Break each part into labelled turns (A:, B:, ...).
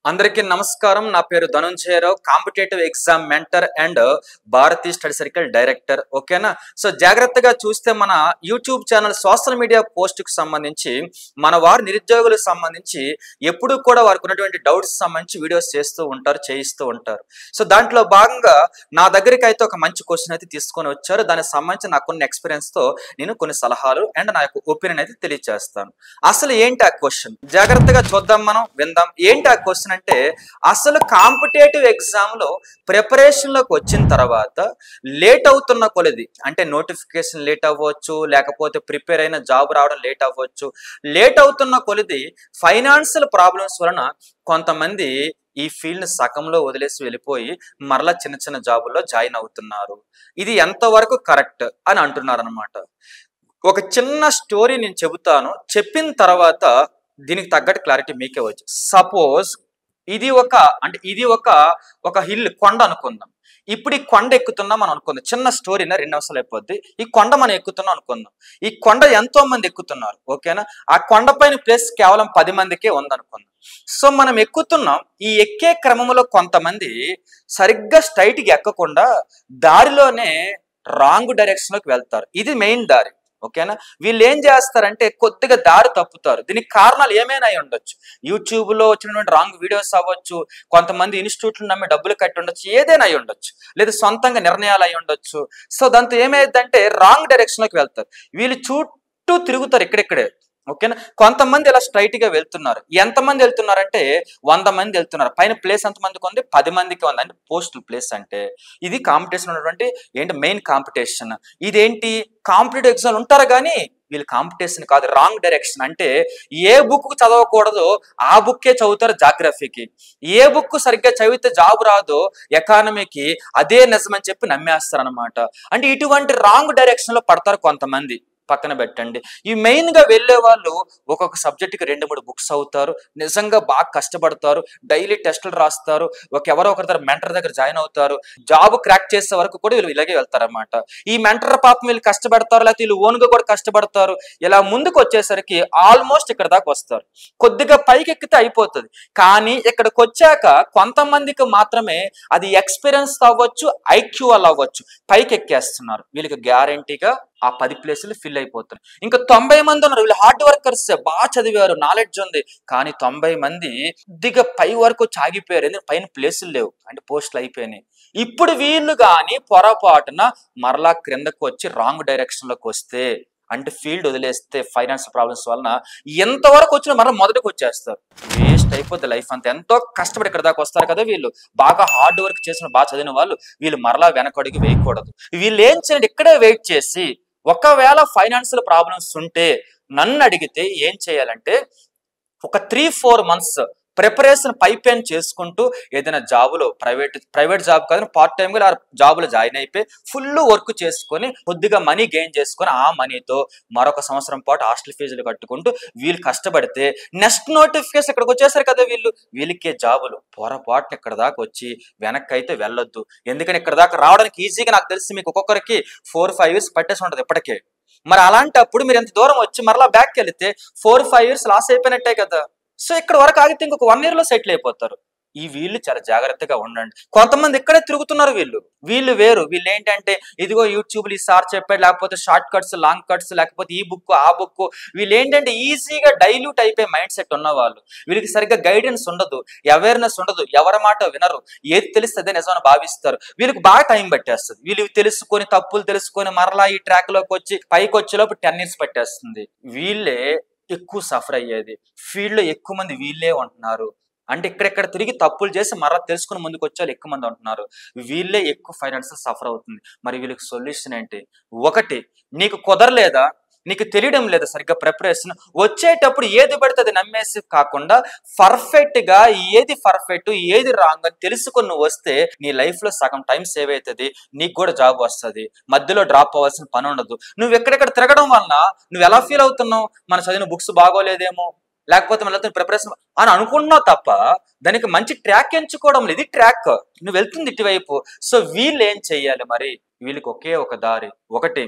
A: అందరికీ నమస్కారం. నా పేరు Dhananjaya Rao, competitive exam mentor and Bharatiya study circle director. ఓకేనా? సో జాగ్రత్తగా చూస్తే మన యూట్యూబ్ ఛానల్ సోషల్ మీడియా పోస్ట్కి సంబంధించి మన వారి నిరుద్యోగులకు సంబంధించి ఎప్పుడు కూడా వారికి ఉన్నటువంటి డౌట్స్ సంబంధించి వీడియోస్ చేయిస్తూ ఉంటారు. సో దాంట్లో భాగంగా నా దగ్గరికి అయితే ఒక మంచి క్వశ్చన్ అయితే తీసుకొని వచ్చారు. దానికి సంబంధించి నాకు కొన్ని ఎక్స్పీరియన్స్తో నేను కొన్ని సలహాలు అండ్ నా యొక్క ఒపీనియన్ అయితే తెలియజేస్తాను. అసలు ఏంటి ఆ క్వశ్చన్? జాగ్రత్తగా చూద్దాం, మనం విందాం. ఏంటి ఆ క్వశ్చన్ అంటే, అసలు కాంపిటేటివ్ ఎగ్జామ్ లో ప్రిపరేషన్ లోకి వచ్చిన తర్వాత లేట్ అవుతున్న కొలది, అంటే నోటిఫికేషన్ లేట్ అవ్వచ్చు, లేకపోతే ప్రిపేర్ అయిన జాబ్ రావడం లేట్ అవ్వచ్చు. లేట్ అవుతున్న కొలది ఫైనాన్షియల్ ప్రాబ్లమ్స్ వలన కొంతమంది ఈ ఫీల్డ్ సగంలో వదిలేసి వెళ్ళిపోయి మరలా చిన్న చిన్న జాబుల్లో జాయిన్ అవుతున్నారు. ఇది ఎంతవరకు కరెక్ట్ అని అంటున్నారు అనమాట. ఒక చిన్న స్టోరీ నేను చెబుతాను, చెప్పిన తర్వాత దీనికి తగ్గట్టు క్లారిటీ మీకే వచ్చు. సపోజ్ ఇది ఒక హిల్, కొండ అనుకుందాం. ఇప్పుడు ఈ కొండ ఎక్కుతున్నాం మనం అనుకుందాం. చిన్న స్టోరీనా, 2 నిమిషాలు అయిపోద్ది. ఈ కొండ మనం ఎక్కుతున్నాం అనుకుందాం. ఈ కొండ ఎంతో మంది ఎక్కుతున్నారు. ఓకేనా? ఆ కొండ పైన ప్లేస్ కేవలం 10 మందికే ఉందనుకుందాం. సో మనం ఎక్కుతున్నాం. ఈ ఎక్కే క్రమంలో కొంతమంది సరిగ్గా స్ట్రైట్కి ఎక్కకుండా దారిలోనే రాంగ్ డైరెక్షన్ లోకి వెళ్తారు. ఇది మెయిన్ దారి. ఓకేనా? వీళ్ళు ఏం చేస్తారంటే కొద్దిగా దారి తప్పుతారు. దీనికి కారణాలు ఏమైనా అయి ఉండొచ్చు. యూట్యూబ్ లో వచ్చినటువంటి రాంగ్ వీడియోస్ అవ్వచ్చు, కొంతమంది ఇన్స్టిట్యూట్లు నమ్మి డబ్బులు కట్టి ఉండొచ్చు, ఏదైనా అయి ఉండొచ్చు, లేదా సొంతంగా నిర్ణయాలు అయి ఉండొచ్చు. సో దాంతో ఏమైందంటే రాంగ్ డైరెక్షన్ లోకి వెళ్తారు. వీళ్ళు చుట్టూ తిరుగుతారు ఇక్కడిక్కడే. ఓకేనా? కొంతమంది ఇలా స్ట్రైట్ గా వెళ్తున్నారు. ఎంతమంది వెళ్తున్నారంటే 100 మంది వెళ్తున్నారు. పైన ప్లేస్ ఎంతమందికి ఉంది? 10 మందికి ఉంది. అంటే పోస్టల్ ప్లేస్. అంటే ఇది కాంపిటీషన్ ఉన్నటువంటి మెయిన్ కాంపిటీషన్. ఇదేంటి, కాంపిటేటివ్ ఎగ్జామ్ ఉంటారు కానీ వీళ్ళు కాంపిటీషన్ కాదు, రాంగ్ డైరెక్షన్. అంటే ఏ బుక్ చదవకూడదో ఆ బుక్కే చదువుతారు. జాగ్రఫీకి ఏ బుక్ సరిగ్గా చదివితే జాబ్ రాదో ఎకానమీకి అదే నిజమని చెప్పి నమ్మేస్తారు అనమాట. అంటే ఇటువంటి రాంగ్ డైరెక్షన్ లో పడతారు కొంతమంది. పక్కన పెట్టండి. ఈ మెయిన్ గా వెళ్లే వాళ్ళు ఒక్కొక్క సబ్జెక్టుకి 2-3 బుక్స్ అవుతారు. నిజంగా బాగా కష్టపడతారు. డైలీ టెస్టులు రాస్తారు. ఎవరో ఒకరి మెంటర్ దగ్గర జాయిన్ అవుతారు. జాబ్ క్రాక్ చేసే వరకు కూడా వీళ్ళు ఇలాగే వెళ్తారన్నమాట. ఈ మెంటర్ పాపం వీళ్ళు కష్టపడతారు, లేకపోతే వీళ్ళు ఓన్గా కూడా కష్టపడతారు. ఇలా ముందుకు వచ్చేసరికి ఆల్మోస్ట్ ఇక్కడ దాకా వస్తారు. కొద్దిగా పైకి ఎక్కితే అయిపోతుంది. కానీ ఇక్కడికి వచ్చాక కొంతమందికి మాత్రమే అది ఎక్స్పీరియన్స్ అవ్వచ్చు, ఐక్యూ వల్ల అవ్వచ్చు, పైకి ఎక్కేస్తున్నారు. వీళ్ళకి గ్యారంటీగా ఆ 10 ప్లేసులు ఫిల్ అయిపోతారు. ఇంకా 90 మంది ఉన్నారు. వీళ్ళు హార్డ్ వర్కర్స్, బాగా చదివారు, నాలెడ్జ్ ఉంది. కానీ 90 మంది కొద్దిగా పై వరకు ఆగిపోయారు. ఎందుకంటే పైన ప్లేసులు లేవు, అంటే పోస్టులు అయిపోయినాయి. ఇప్పుడు వీళ్ళు కానీ పొరపాటున మరలా క్రిందకు వచ్చి రాంగ్ డైరెక్షన్ లోకి వస్తే, అంటే ఫీల్డ్ వదిలేస్తే ఫైనాన్షియల్ ప్రాబ్లమ్స్ వలన ఎంతవరకు వచ్చినా మరలా మొదటికి వచ్చేస్తారు. వేస్ట్ అయిపోద్ది లైఫ్ అంతా. ఎంతో కష్టపడి ఇక్కడ దాకా వస్తారు కదా వీళ్ళు. బాగా హార్డ్ వర్క్ చేసిన, బాగా చదివిన వాళ్ళు. వీళ్ళు మరలా వెనకడుగు వేయకూడదు. వీళ్ళు ఏం చేయండి, ఇక్కడే వెయిట్ చేసి, ఒకవేళ ఫైనాన్షియల్ ప్రాబ్లమ్స్ ఉంటే నన్ను అడిగితే ఏం చేయాలంటే ఒక 3-4 మంత్స్ ప్రిపరేషన్ పైపైన చేసుకుంటూ ఏదైనా జాబులో ప్రైవేట్ జాబ్ కాదు, పార్ట్ టైంగా జాబులో జాయిన్ అయిపోయి ఫుల్ వర్క్ చేసుకొని కొద్దిగా మనీ గెయిన్ చేసుకొని ఆ మనీతో మరొక సంవత్సరం పాటు హాస్టల్ ఫీజులు కట్టుకుంటూ వీళ్ళు కష్టపడితే నెక్స్ట్ నోటిఫికేషన్ ఇక్కడికి వచ్చేసారు కదా వీళ్ళకే జాబులు. పొరపాటున ఇక్కడ దాకా వచ్చి వెనక్కి అయితే వెళ్ళొద్దు. ఎందుకంటే ఇక్కడ దాకా రావడానికి ఈజీగా నాకు తెలిసి మీకు ఒక్కొక్కరికి 4-5 ఇయర్స్ పట్టేసి ఉంటుంది ఇప్పటికే. మరి అలాంటప్పుడు మీరు ఎంత దూరం వచ్చి మరలా బ్యాక్ వెళితే 4-5 ఇయర్స్ లాస్ అయిపోయినట్టే కదా. సో ఇక్కడ వరకు ఆగితే ఇంకొక 1 year లో సెటిల్ అయిపోతారు. వీళ్ళు చాలా జాగ్రత్తగా ఉండండి. కొంతమంది ఇక్కడే తిరుగుతున్నారు. వీళ్ళు వేరు. వీళ్ళు ఏంటంటే ఇదిగో యూట్యూబ్లో ఈ సార్ చెప్పాడు, లేకపోతే షార్ట్ కట్స్, లాంగ్ కట్స్, లేకపోతే ఈ బుక్ ఆ బుక్. వీళ్ళు ఏంటంటే ఈజీగా డైల్యూట్ అయిపోయి మైండ్ సెట్ ఉన్నవాళ్ళు. వీళ్ళకి సరిగ్గా గైడెన్స్ ఉండదు, అవేర్నెస్ ఉండదు, ఎవరి మాట వినరు, ఏది తెలిస్తే అదే నిజమని భావిస్తారు. వీళ్ళకి బాగా టైం పట్టేస్తుంది. వీళ్ళు తెలుసుకొని, తప్పులు తెలుసుకొని మరలా ఈ ట్రాక్ లోకి వచ్చి పైకి వచ్చేలోపు 10 years పట్టేస్తుంది. వీళ్ళే ఎక్కువ సఫర్ అయ్యేది. ఫీల్డ్ లో ఎక్కువ మంది వీళ్ళే ఉంటున్నారు. అంటే ఇక్కడెక్కడ తిరిగి తప్పులు చేసి మరలా తెలుసుకుని ముందుకు వచ్చే ఎక్కువ మంది ఉంటున్నారు. వీళ్ళే ఎక్కువ ఫైనాన్షియల్ సఫర్ అవుతుంది. మరి వీళ్ళకి సొల్యూషన్ ఏంటి? ఒకటి, నీకు కుదరలేదా, నీకు తెలియడం లేదా సరిగ్గా ప్రిపరేషన్, వచ్చేటప్పుడు ఏది పడితే అది నమ్మేసి కాకుండా పర్ఫెక్ట్ గా ఏది పర్ఫెక్ట్ ఏది రాంగ్ అని తెలుసుకుని నువ్వు వస్తే నీ లైఫ్ లో సగం టైం సేవ్ అవుతుంది. నీకు కూడా జాబ్ వస్తుంది. మధ్యలో డ్రాప్ అవ్వాల్సిన పని ఉండదు. నువ్వు ఎక్కడెక్కడ తిరగడం వలన నువ్వు ఎలా ఫీల్ అవుతున్నావు? మన చదివిన బుక్స్ బాగోలేదేమో, లేకపోతే మళ్ళీ ప్రిపరేషన్ అని అనుకుంటున్నావు తప్ప దానికి మంచి ట్రాక్ ఎంచుకోవడం లేదు. ఇది ట్రాక్, నువ్వు వెళ్తుంది ఇటువైపు. సో వీళ్ళు ఏం చెయ్యాలి మరి? వీళ్ళకి ఒకే ఒక దారి. ఒకటి,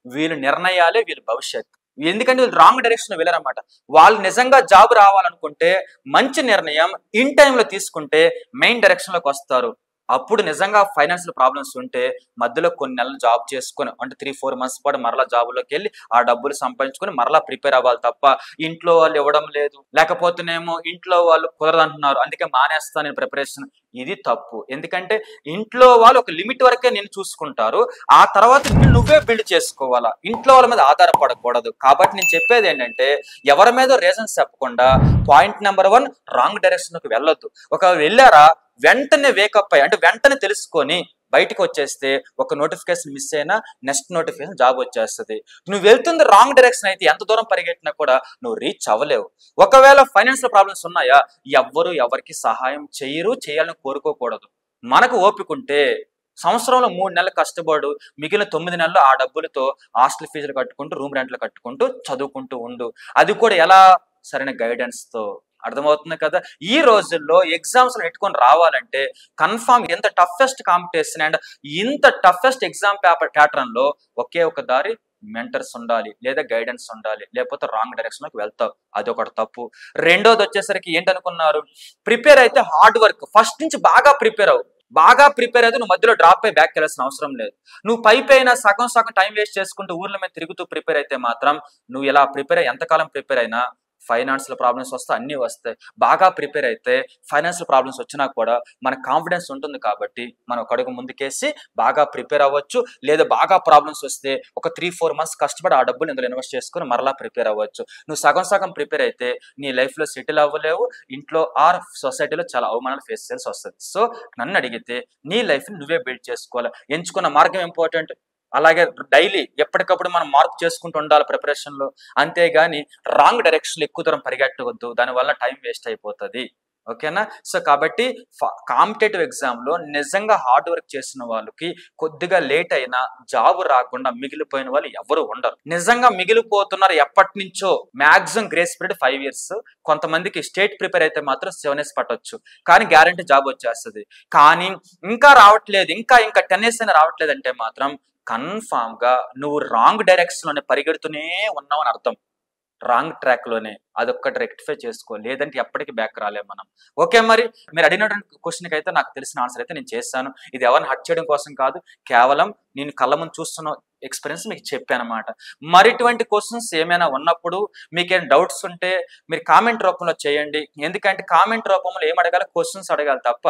A: వీళ్ళ నిర్ణయాలే వీళ్ళ భవిష్యత్. ఎందుకంటే వీళ్ళు రాంగ్ డైరెక్షన్ వెళ్ళారన్నమాట. వాళ్ళు నిజంగా జాబ్ రావాలనుకుంటే మంచి నిర్ణయం ఇన్ టైంలో తీసుకుంటే మెయిన్ డైరెక్షన్లోకి వస్తారు. అప్పుడు నిజంగా ఫైనాన్షియల్ ప్రాబ్లమ్స్ ఉంటే మధ్యలో కొన్ని నెలలు జాబ్ చేసుకొని అంటే 3-4 మంత్స్ పాటు మరలా జాబులోకి వెళ్ళి ఆ డబ్బులు సంపాదించుకొని మరలా ప్రిపేర్ అవ్వాలి తప్ప ఇంట్లో వాళ్ళు ఇవ్వడం లేదు, లేకపోతేనేమో ఇంట్లో వాళ్ళు కుదరదంటున్నారు అందుకే మానేస్తాను నేను ప్రిపరేషన్. ఇది తప్పు. ఎందుకంటే ఇంట్లో వాళ్ళు ఒక లిమిట్ వరకే నేను చూసుకుంటారు, ఆ తర్వాత నువ్వే బిల్డ్ చేసుకోవాలా, ఇంట్లో వాళ్ళ మీద ఆధారపడకూడదు. కాబట్టి నేను చెప్పేది ఏంటంటే ఎవరి మీద రీజన్స్ చెప్పకుండా పాయింట్ నెంబర్ 1 రాంగ్ డైరెక్షన్కి వెళ్ళొద్దు. ఒకవేళ వెళ్ళారా వెంటనే వేకప్ అయ్యి అంటే వెంటనే తెలుసుకొని బయటకు వచ్చేస్తే ఒక నోటిఫికేషన్ మిస్ అయినా నెక్స్ట్ నోటిఫికేషన్ జాబ్ వచ్చేస్తుంది. నువ్వు వెళ్తుంది రాంగ్ డైరెక్షన్ అయితే ఎంత దూరం పరిగెట్టినా కూడా నువ్వు రీచ్ అవ్వలేవు. ఒకవేళ ఫైనాన్షియల్ ప్రాబ్లమ్స్ ఉన్నాయా, ఎవ్వరు ఎవరికి సహాయం చేయరు, చేయాలని కోరుకోకూడదు. మనకు ఓపిక ఉంటే సంవత్సరంలో 3 నెలలు కష్టపడు, మిగిలిన 9 నెలలు ఆ డబ్బులతో హాస్టల్ ఫీజులు కట్టుకుంటూ రూమ్ రెంట్లు కట్టుకుంటూ చదువుకుంటూ ఉండు. అది కూడా ఎలా, సరైన గైడెన్స్తో. అర్థమవుతుంది కదా. ఈ రోజుల్లో ఎగ్జామ్స్ పెట్టుకొని రావాలంటే కన్ఫామ్ ఎంత టఫెస్ట్ కాంపిటీషన్ అండ్ ఇంత టఫెస్ట్ ఎగ్జామ్ ప్యాటర్న్ లో ఒకే ఒక దారి, మెంటర్స్ ఉండాలి లేదా గైడెన్స్ ఉండాలి, లేకపోతే రాంగ్ డైరెక్షన్ లోకి వెళ్తావు. అది ఒకటి తప్పు. రెండోది వచ్చేసరికి ఏంటనుకున్నారు, ప్రిపేర్ అయితే హార్డ్ వర్క్ ఫస్ట్ నుంచి బాగా ప్రిపేర్ అవ్వు. బాగా ప్రిపేర్ అయితే నువ్వు మధ్యలో డ్రాప్ అయ్యి బ్యాక్ వెళ్ళాల్సిన అవసరం లేదు. నువ్వు పైపైన సగం సగం టైం వేస్ట్ చేసుకుంటూ ఊర్ల మీద తిరుగుతూ ప్రిపేర్ అయితే మాత్రం నువ్వు ఇలా ప్రిపేర్ అయ్యి ఎంతకాలం ప్రిపేర్ అయినా ఫైనాన్షియల్ ప్రాబ్లమ్స్ వస్తాయి, అన్నీ వస్తాయి. బాగా ప్రిపేర్ అయితే ఫైనాన్షియల్ ప్రాబ్లమ్స్ వచ్చినా కూడా మనకు కాన్ఫిడెన్స్ ఉంటుంది కాబట్టి మనం ఒక అడుగు ముందుకేసి బాగా ప్రిపేర్ అవ్వచ్చు. లేదా బాగా ప్రాబ్లమ్స్ వస్తే ఒక 3-4 మంత్స్ కష్టపడి ఆ డబ్బులు ఇందులో ఇన్వెస్ట్ చేసుకుని మరలా ప్రిపేర్ అవ్వచ్చు. నువ్వు సగం సగం ప్రిపేర్ అయితే నీ లైఫ్లో సెటిల్ అవ్వలేవు, ఇంట్లో ఆర్ సొసైటీలో చాలా అవమానాలు ఫేస్ చేయాల్సి వస్తుంది. సో నన్ను అడిగితే నీ లైఫ్ని నువ్వే బిల్డ్ చేసుకోవాలి. ఎంచుకున్న మార్గం ఇంపార్టెంట్. అలాగే డైలీ ఎప్పటికప్పుడు మనం మార్పు చేసుకుంటూ ఉండాలి ప్రిపరేషన్లో. అంతేగాని రాంగ్ డైరెక్షన్లో ఎక్కువ దూరం పరిగెట్టవద్దు, దానివల్ల టైం వేస్ట్ అయిపోతుంది. ఓకేనా. సో కాబట్టి కాంపిటేటివ్ ఎగ్జామ్లో నిజంగా హార్డ్ వర్క్ చేసిన వాళ్ళకి కొద్దిగా లేట్ అయినా జాబ్ రాకుండా మిగిలిపోయిన వాళ్ళు ఎవరు ఉండరు. నిజంగా మిగిలిపోతున్నారు ఎప్పటి నుంచో. Maximum grace period 5 years. కొంతమందికి స్టేట్ ప్రిపేర్ అయితే మాత్రం 7 years పట్టొచ్చు, కానీ గ్యారంటీ జాబ్ వచ్చేస్తుంది. కానీ ఇంకా రావట్లేదు, ఇంకా 10 years అయినా రావట్లేదు అంటే మాత్రం కన్ఫామ్ గా నువ్వు రాంగ్ డైరెక్షన్ లోనే పరిగెడుతూనే ఉన్నావు అని అర్థం. రాంగ్ ట్రాక్ లోనే. అదొక్కటి రెక్టిఫై చేసుకో, లేదంటే ఎప్పటికీ బ్యాక్ రాలేము మనం. ఓకే, మరి మీరు అడిగినటువంటి క్వశ్చన్కి అయితే నాకు తెలిసిన ఆన్సర్ అయితే నేను చేస్తాను. ఇది ఎవరిని హర్ట్ చేయడం కోసం కాదు, కేవలం నేను కళ్ళ ముందు చూస్తున్న ఎక్స్పీరియన్స్ మీకు చెప్పాను అనమాట. మరి ఇటువంటి క్వశ్చన్స్ ఏమైనా ఉన్నప్పుడు మీకేం డౌట్స్ ఉంటే మీరు కామెంట్ రూపంలో చేయండి. ఎందుకంటే కామెంట్ రూపంలో ఏం అడగాలి, క్వశ్చన్స్ అడగాలి తప్ప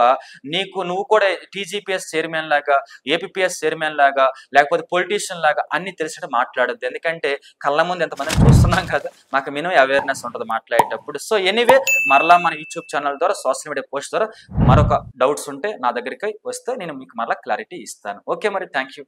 A: నువ్వు కూడా టీజీపీఎస్ చైర్మన్ లాగా, ఏపీపీఎస్ చైర్మన్ లాగా, లేకపోతే పొలిటీషియన్ లాగా అన్ని తెలిసినట్టు మాట్లాడద్దు. ఎందుకంటే కళ్ళ ముందు ఎంతమందిని చూస్తున్నాం కదా, మాకు మినిమం అవేర్నెస్ ఉంటుంది మాట్లాడేటప్పుడు. సో ఎనీవే, మరలా మన యూట్యూబ్ ఛానల్ ద్వారా, సోషల్ మీడియా పోస్ట్ ద్వారా మరొక డౌట్స్ ఉంటే నా దగ్గరికి వస్తే నేను మీకు మరలా క్లారిటీ ఇస్తాను. ఓకే, మరి థ్యాంక్ యూ.